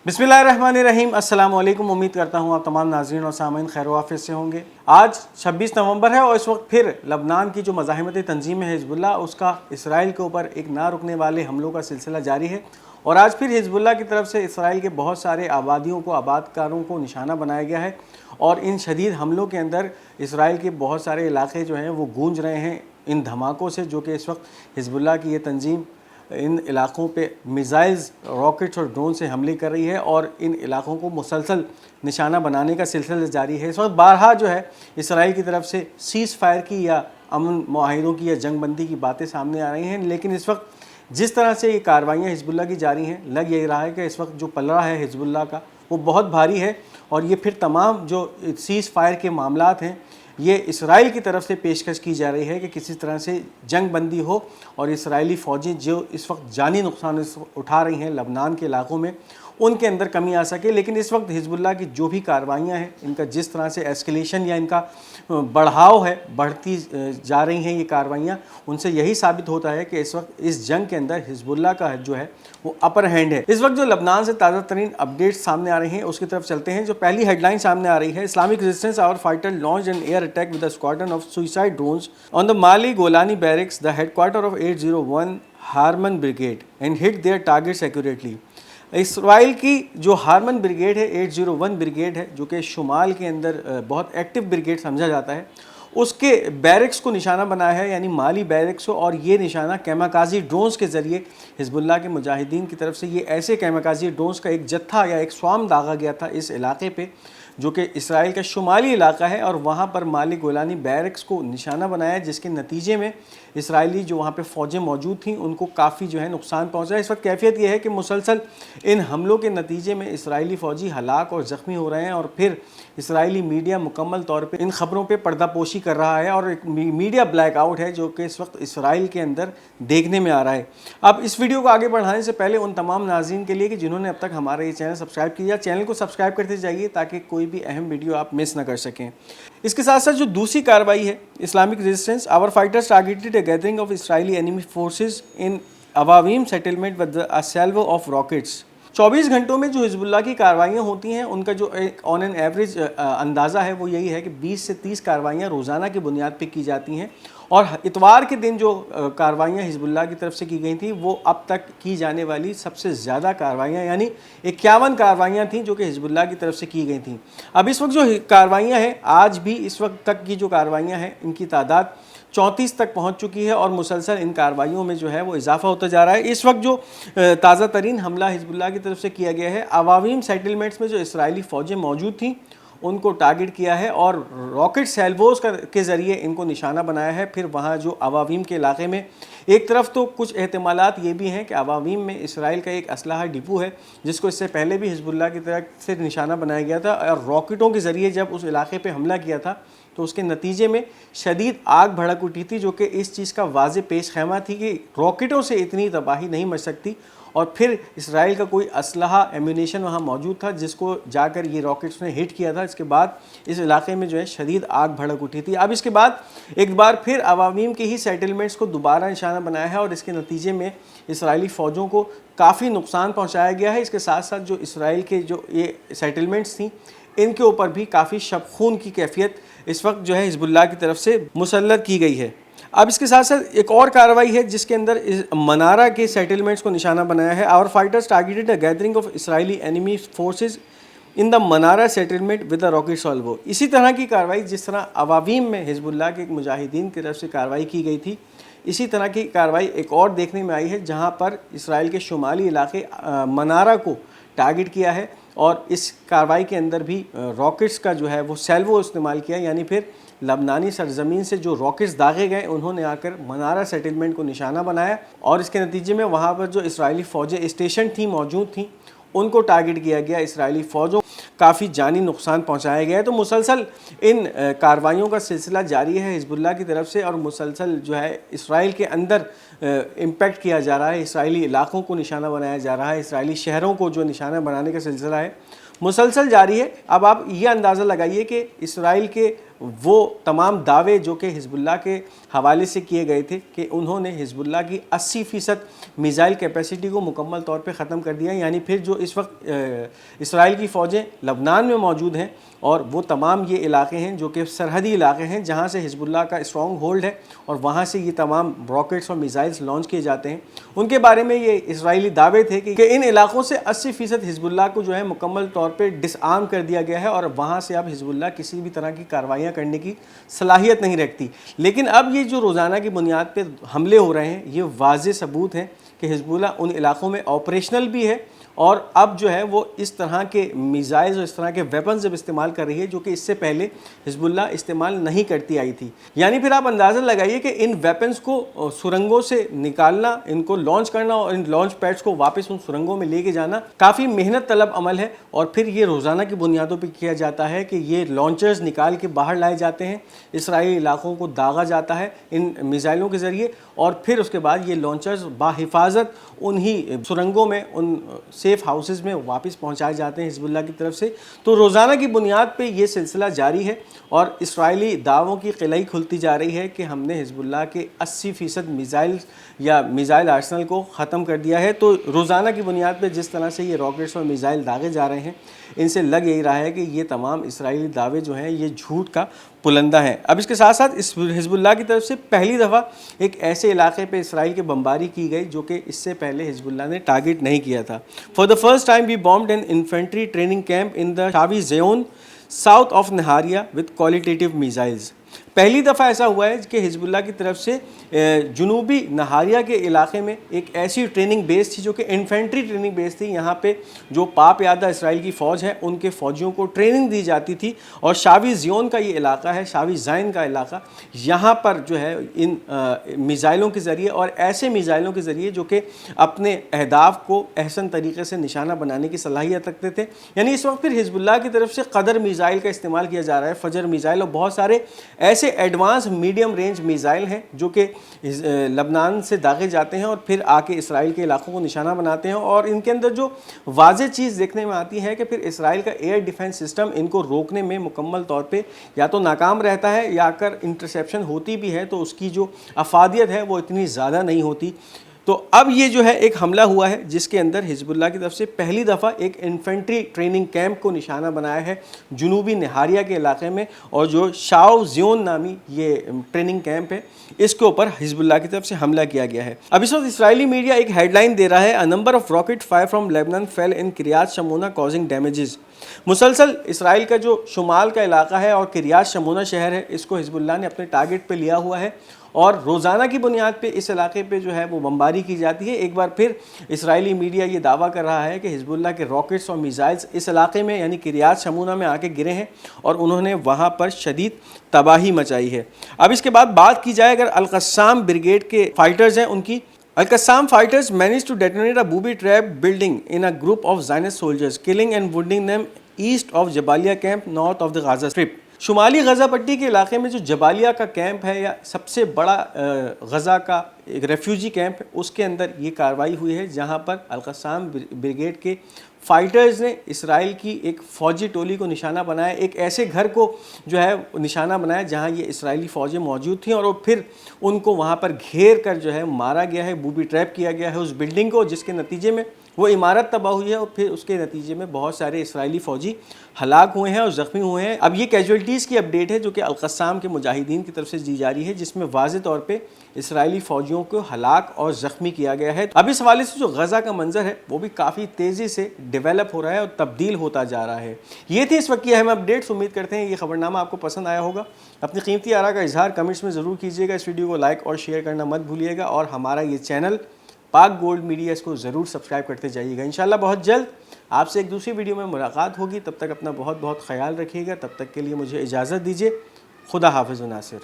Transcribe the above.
बिस्मिल्लाहिर्रहमानिर्रहीम। अस्सलाम वालेकुम। उम्मीद करता हूँ आप तमाम नाज़रीन और सामीन खैर वाफियत से होंगे। आज 26 नवंबर है और इस वक्त फिर लबनान की जो मज़ाहिमती तंजीम है हिज़्बुल्लाह, उसका इसराइल के ऊपर एक ना रुकने वाले हमलों का सिलसिला जारी है। और आज फिर हिज़्बुल्लाह की तरफ से इसराइल के बहुत सारे आबादियों को, आबादकारों को निशाना बनाया गया है और इन शदीद हमलों के अंदर इसराइल के बहुत सारे इलाके जो हैं वो गूंज रहे हैं इन धमाकों से, जो कि इस वक्त हिज़्बुल्लाह की ये तंजीम इन इलाक़ों पे मिज़ाइल्स, रॉकेट्स और ड्रोन से हमले कर रही है और इन इलाक़ों को मुसलसल निशाना बनाने का सिलसिला जारी है। इस वक्त बारहा जो है इसराइल की तरफ से सीज़ फायर की या अमन मुआहिदों की या जंग बंदी की बातें सामने आ रही हैं, लेकिन इस वक्त जिस तरह से ये कार्रवाइयाँ हिज़्बुल्लाह की जारी हैं, लग यही रहा है कि इस वक्त जो पलड़ा है हिज़्बुल्लाह का वो बहुत भारी है और ये फिर तमाम जो सीज़ फायर के मामलात हैं ये इसराइल की तरफ से पेशकश की जा रही है कि किसी तरह से जंग बंदी हो और इसराइली फ़ौजें जो इस वक्त जानी नुकसान उठा रही हैं लबनान के इलाक़ों में, उनके अंदर कमी आ सके। लेकिन इस वक्त हिज़्बुल्लाह की जो भी कार्रवाइयाँ हैं, इनका जिस तरह से एस्केलेशन या इनका बढ़ाव है, बढ़ती जा रही हैं ये कार्रवाइयाँ, उनसे यही साबित होता है कि इस वक्त इस जंग के अंदर हिज़्बुल्लाह का जो है वो अपर हैंड है। इस वक्त जो लबनान से ताज़ा तरीन अपडेट्स सामने आ रहे हैं उसकी तरफ चलते हैं। जो पहली हेडलाइन सामने आ रही है, Islamic resistance our fighter launch an air attack with a squadron of suicide drones on the Mali Golani barracks, the headquarters of 801 Hermon brigade and hit their targets accurately. इसराइल की जो हारमन ब्रिगेड है, 801 brigade है, जो कि शुमाल के अंदर बहुत एक्टिव ब्रिगेड समझा जाता है, उसके बैरिक्स को निशाना बनाया है, यानी माली बैरिक्स को। और ये निशाना कैमाकाजी ड्रोन्स के ज़रिए हिज़्बुल्लाह के मुजाहिदीन की तरफ से ये ऐसे कैमाकाजी ड्रोन्स का एक जत्था या एक स्वाम दागा गया था इस इलाके पे, जो कि इसराइल का शुमाली इलाका है, और वहाँ पर माली गोलानी बैरिक्स को निशाना बनाया, जिसके नतीजे में इसराइली जो वहाँ पे फ़ौजें मौजूद थीं उनको काफ़ी जो है नुकसान पहुँचा। इस वक्त कैफियत ये है कि मुसलसल इन हमलों के नतीजे में इसराइली फ़ौजी हलाक और ज़ख्मी हो रहे हैं और फिर इसराइली मीडिया मुकम्मल तौर पे इन ख़बरों पे पर्दापोशी कर रहा है और एक मीडिया ब्लैकआउट है जो कि इस वक्त इसराइल के अंदर देखने में आ रहा है। अब इस वीडियो को आगे बढ़ाने से पहले उन तमाम नाज़रीन के लिए कि जिन्होंने अब तक हमारा ये चैनल सब्सक्राइब किया, चैनल को सब्सक्राइब करते जाइए ताकि कोई भी अहम वीडियो आप मिस ना कर सकें। इसके साथ साथ जो दूसरी कार्रवाई है, Islamic resistance our fighters targeted a gathering of Israeli enemy forces in Awawim settlement with a salvo of rockets। 24 घंटों में जो हिज़्बुल्लाह की कार्रवाइयाँ होती हैं उनका जो एक ऑन एन एवरेज अंदाज़ा है वो यही है कि 20 से 30 कार्रवाइयाँ रोज़ाना की बुनियाद पर की जाती हैं। और इतवार के दिन जो कार्रवाइयाँ हिज़्बुल्लाह की तरफ से की गई थी वो अब तक की जाने वाली सबसे ज़्यादा कार्रवाइयाँ, यानी 51 कार्रवाइयाँ थीं जो कि हिज़्बुल्लाह की तरफ से की गई थीं। अब इस वक्त जो कार्रवाइयाँ हैं, आज भी इस वक्त तक की जो कार्रवाइयाँ हैं इनकी तादाद 34 तक पहुंच चुकी है और मुसलसल इन कार्रवाइयों में जो है वो इजाफा होता जा रहा है। इस वक्त जो ताज़ा तरीन हमला हिज़्बुल्लाह की तरफ से किया गया है, अवावीम सेटलमेंट्स में जो इसराइली फ़ौजें मौजूद थीं उनको टारगेट किया है और रॉकेट सेल्वोस के ज़रिए इनको निशाना बनाया है। फिर वहाँ जो अवावीम के इलाके में एक तरफ तो कुछ एहतमालात ये भी हैं कि अवावीम में इसराइल का एक असलहा डिपो है जिसको इससे पहले भी हिज़्बुल्लाह की तरफ से निशाना बनाया गया था और रॉकेटों के ज़रिए जब उस इलाके पे हमला किया था तो उसके नतीजे में शदीद आग भड़क उठी थी, जो कि इस चीज़ का वाज़ेह पेश ख़ैमा थी कि रॉकेटों से इतनी तबाही नहीं मच सकती। और फिर इसराइल का कोई असलहा एम्यूनेशन वहाँ मौजूद था जिसको जाकर ये रॉकेट्स ने हिट किया था। इसके बाद इस इलाके में जो है शदीद आग भड़क उठी थी। अब इसके बाद एक बार फिर अवामीम के ही सेटलमेंट्स को दोबारा निशाना बनाया है और इसके नतीजे में इसराइली फ़ौजों को काफ़ी नुकसान पहुँचाया गया है। इसके साथ साथ जो इसराइल के जो ये सेटलमेंट्स थी इनके ऊपर भी काफ़ी शबखून की कैफियत इस वक्त जो है हिज़्बुल्लाह की तरफ से मुसल्लत की गई है। अब इसके साथ साथ एक और कार्रवाई है जिसके अंदर मनारा के सेटलमेंट्स को निशाना बनाया है। Our fighters targeted a gathering of Israeli enemy forces in the Manara settlement with a rocket salvo. इसी तरह की कार्रवाई जिस तरह अवावीम में हिज़्बुल्लाह के मुजाहिदीन की तरफ से कार्रवाई की गई थी, इसी तरह की कार्रवाई एक और देखने में आई है जहाँ पर इसराइल के शुमाली इलाके मनारा को टारगेट किया है और इस कार्रवाई के अंदर भी रॉकेट्स का जो है वो सेल्वो इस्तेमाल किया, यानी फिर लबनानी सरजमीन से जो रॉकेट्स दागे गए उन्होंने आकर मनारा सेटलमेंट को निशाना बनाया और इसके नतीजे में वहाँ पर जो इसराइली फ़ौजें स्टेशन थी मौजूद थीं उनको टारगेट किया गया। इसराइली फ़ौजों काफ़ी जानी नुकसान पहुँचाया गया है। तो मुसलसल इन कार्रवाइयों का सिलसिला जारी है हिज़्बुल्लाह की तरफ से और मुसलसल जो है इसराइल के अंदर इम्पेक्ट किया जा रहा है, इसराइली इलाक़ों को निशाना बनाया जा रहा है, इसराइली शहरों को जो निशाना बनाने का सिलसिला है مسلسل جاری ہے۔ اب آپ یہ اندازہ لگائیے کہ اسرائیل کے وہ تمام دعوے جو کہ حزب اللہ کے حوالے سے کیے گئے تھے کہ انہوں نے حزب اللہ کی 80% میزائل کیپیسٹی کو مکمل طور پہ ختم کر دیا، یعنی پھر جو اس وقت اسرائیل کی فوجیں لبنان میں موجود ہیں اور وہ تمام یہ علاقے ہیں جو کہ سرحدی علاقے ہیں جہاں سے حزب اللہ کا اسٹرانگ ہولڈ ہے اور وہاں سے یہ تمام راکٹس اور میزائلز لانچ کیے جاتے ہیں، ان کے بارے میں یہ اسرائیلی دعوے تھے کہ ان علاقوں سے 80% حزب اللہ کو جو ہے مکمل طور پہ ڈس آرم کر دیا گیا ہے اور وہاں سے اب حزب اللہ کسی بھی طرح کی کارروائیاں کرنے کی صلاحیت نہیں رکھتی۔ لیکن اب یہ جو روزانہ کی بنیاد پہ حملے ہو رہے ہیں یہ واضح ثبوت ہے کہ حزب اللہ ان علاقوں میں آپریشنل بھی ہے اور اب جو ہے وہ اس طرح کے میزائلز اور اس طرح کے ویپنز جب استعمال کر رہی ہے جو کہ اس سے پہلے حزب اللہ استعمال نہیں کرتی آئی تھی۔ یعنی پھر آپ اندازہ لگائیے کہ ان ویپنز کو سرنگوں سے نکالنا، ان کو لانچ کرنا اور ان لانچ پیڈز کو واپس ان سرنگوں میں لے کے جانا کافی محنت طلب عمل ہے، اور پھر یہ روزانہ کی بنیادوں پہ کیا جاتا ہے کہ یہ لانچرز نکال کے باہر لائے جاتے ہیں، اسرائیلی علاقوں کو داغا جاتا ہے ان میزائلوں کے ذریعے، اور پھر اس کے بعد یہ لانچرز باحفاظت انہی سرنگوں میں ان سیف ہاؤسز میں واپس پہنچائے جاتے ہیں حزب اللہ کی طرف سے۔ تو روزانہ کی بنیاد پہ یہ سلسلہ جاری ہے اور اسرائیلی دعووں کی قلعی کھلتی جا رہی ہے کہ ہم نے حزب اللہ کے 80% میزائل یا میزائل آرسنل کو ختم کر دیا ہے۔ تو روزانہ کی بنیاد پہ جس طرح سے یہ راکٹس اور میزائل داغے جا رہے ہیں ان سے لگ یہی رہا ہے کہ یہ تمام اسرائیلی دعوے جو ہیں یہ جھوٹ کا پلندہ ہیں۔ اب اس کے ساتھ ساتھ اس حزب اللہ کی طرف سے پہلی دفعہ ایک ایسے علاقے پہ اسرائیل کے بمباری کی گئی جو کہ اس سے پہلے حزب اللہ نے ٹارگٹ نہیں کیا تھا۔ For the first time we bombed an infantry training camp in the Shavi zone south of Naharia with qualitative missiles۔ پہلی دفعہ ایسا ہوا ہے کہ حزب اللہ کی طرف سے جنوبی نہاریہ کے علاقے میں ایک ایسی ٹریننگ بیس تھی جو کہ انفینٹری ٹریننگ بیس تھی، یہاں پہ جو پاپ یادہ اسرائیل کی فوج ہے ان کے فوجیوں کو ٹریننگ دی جاتی تھی، اور شاوی زیون کا یہ علاقہ ہے، شاوی زائن کا علاقہ، یہاں پر جو ہے ان میزائلوں کے ذریعے اور ایسے میزائلوں کے ذریعے جو کہ اپنے اہداف کو احسن طریقے سے نشانہ بنانے کی صلاحیت رکھتے تھے۔ یعنی اس وقت پھر حزب اللہ کی طرف سے قدر میزائل کا استعمال کیا جا رہا ہے، فجر میزائل اور بہت سارے ایسے ایڈوانس میڈیم رینج میزائل ہیں جو کہ لبنان سے داغے جاتے ہیں اور پھر آ کے اسرائیل کے علاقوں کو نشانہ بناتے ہیں، اور ان کے اندر جو واضح چیز دیکھنے میں آتی ہے کہ پھر اسرائیل کا ایئر ڈیفنس سسٹم ان کو روکنے میں مکمل طور پہ یا تو ناکام رہتا ہے یا اگر انٹرسیپشن ہوتی بھی ہے تو اس کی جو افادیت ہے وہ اتنی زیادہ نہیں ہوتی۔ تو اب یہ جو ہے ایک حملہ ہوا ہے جس کے اندر حزب اللہ کی طرف سے پہلی دفعہ ایک انفینٹری ٹریننگ کیمپ کو نشانہ بنایا ہے جنوبی نہاریہ کے علاقے میں، اور جو شاو زیون نامی یہ ٹریننگ کیمپ ہے اس کے اوپر حزب اللہ کی طرف سے حملہ کیا گیا ہے۔ اب اس وقت اسرائیلی میڈیا ایک ہیڈ لائن دے رہا ہے "A number of rocket fire from Lebanon fell in Kiryat Shmona causing damages"۔ مسلسل اسرائیل کا جو شمال کا علاقہ ہے اور کریات شمونہ شہر ہے اس کو حزب اللہ نے اپنے ٹارگٹ پہ لیا ہوا ہے، اور روزانہ کی بنیاد پہ اس علاقے پہ جو ہے وہ بمباری کی جاتی ہے۔ ایک بار پھر اسرائیلی میڈیا یہ دعویٰ کر رہا ہے کہ حزب اللہ کے راکٹس اور میزائلز اس علاقے میں یعنی کریات شمونہ میں آ کے گرے ہیں اور انہوں نے وہاں پر شدید تباہی مچائی ہے۔ اب اس کے بعد بات کی جائے اگر القسام بریگیڈ کے فائٹرز ہیں ان کی، Al-Qassam fighters managed to detonate a booby-trap building in a group of Zionist soldiers, killing and wounding them east of Jabalia camp north of the Gaza Strip۔ شمالی غزہ پٹی کے علاقے میں جو جبالیہ کا کیمپ ہے یا سب سے بڑا غزہ کا ایک ریفیوجی کیمپ ہے اس کے اندر یہ کارروائی ہوئی ہے جہاں پر القسام بریگیڈ کے فائٹرز نے اسرائیل کی ایک فوجی ٹولی کو نشانہ بنایا، ایک ایسے گھر کو جو ہے نشانہ بنایا جہاں یہ اسرائیلی فوجیں موجود تھیں، اور پھر ان کو وہاں پر گھیر کر جو ہے مارا گیا ہے، بوبی ٹریپ کیا گیا ہے اس بلڈنگ کو، جس کے نتیجے میں وہ عمارت تباہ ہوئی ہے اور پھر اس کے نتیجے میں بہت سارے اسرائیلی فوجی ہلاک ہوئے ہیں اور زخمی ہوئے ہیں۔ اب یہ کیجویلٹیز کی اپڈیٹ ہے جو کہ القسام کے مجاہدین کی طرف سے دی جا رہی ہے، جس میں واضح طور پہ اسرائیلی فوجیوں کو ہلاک اور زخمی کیا گیا ہے۔ اب اس حوالے سے جو غزہ کا منظر ہے وہ بھی کافی تیزی سے ڈیولپ ہو رہا ہے اور تبدیل ہوتا جا رہا ہے۔ یہ تھی اس وقت کی اہم اپڈیٹس، امید کرتے ہیں یہ خبرنامہ آپ کو پسند آیا ہوگا۔ اپنی قیمتی آراء کا اظہار کمنٹس میں ضرور کیجیے گا، اس ویڈیو کو لائک اور شیئر کرنا مت بھولیے گا، اور ہمارا یہ چینل پاک گولڈ میڈیا اس کو ضرور سبسکرائب کرتے جائیے گا۔ انشاءاللہ بہت جلد آپ سے ایک دوسری ویڈیو میں ملاقات ہوگی، تب تک اپنا بہت بہت خیال رکھیے گا۔ تب تک کے لیے مجھے اجازت دیجیے، خدا حافظ و ناصر۔